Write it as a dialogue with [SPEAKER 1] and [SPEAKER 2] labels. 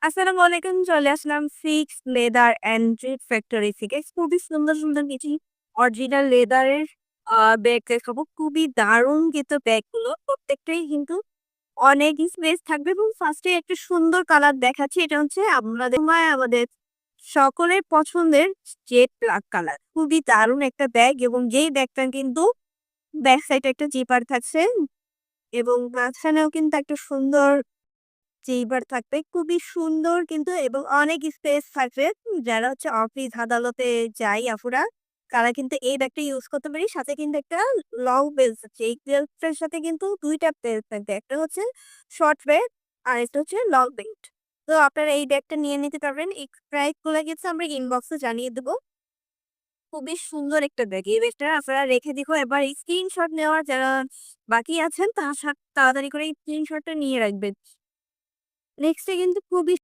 [SPEAKER 1] আসসালামু আলাইকুম। চলে আসলাম six leather and trip factory থেকে। খুবই সুন্দর, সুন্দর কিছু অরিজিনাল লেদারের ব্যাগ দেখাবো। খুবই দারুণ কিন্তু ব্যাগগুলো। প্রত্যেকটাই কিন্তু অনেক স্পেস থাকবে এবং ফার্স্টে একটা সুন্দর কালার দেখাচ্ছি। এটা হচ্ছে আমাদের সকলের পছন্দের জেড ব্ল্যাক কালার। খুবই দারুণ একটা ব্যাগ এবং যেই ব্যাগটা কিন্তু ব্যাক সাইডে একটা জিপার থাকছে এবং মাঝখানেও কিন্তু একটা সুন্দর চেইবার থাকবে। খুবই সুন্দর কিন্তু এবং অনেক স্পেস থাকবে। যারা হচ্ছে অফিস আদালতে যাই আপুরা, তারা কিন্তু এই ব্যাগটা ইউজ করতে পারি। সাথে কিন্তু একটা লং বেল্ট আছে। এই বেল্টের সাথে কিন্তু ২ টা বেল্ট থাকবে। একটা হচ্ছে শর্ট বেল্ট আর একটা হচ্ছে লং বেল্ট। তো আপনারা এই ব্যাগটা নিয়ে নিতে পারবেন। এই প্রাইস গুলা কিন্তু আমরা ইনবক্সে জানিয়ে দেব। খুবই সুন্দর একটা ব্যাগ। এই ব্যাগটা আপনারা রেখে দিবো। এবার স্ক্রিনশট নেওয়ার যারা বাকি আছেন তাড়াতাড়ি করে এই স্ক্রিনশটটা নিয়ে রাখবেন। নেক্সটে কিন্তু খুবই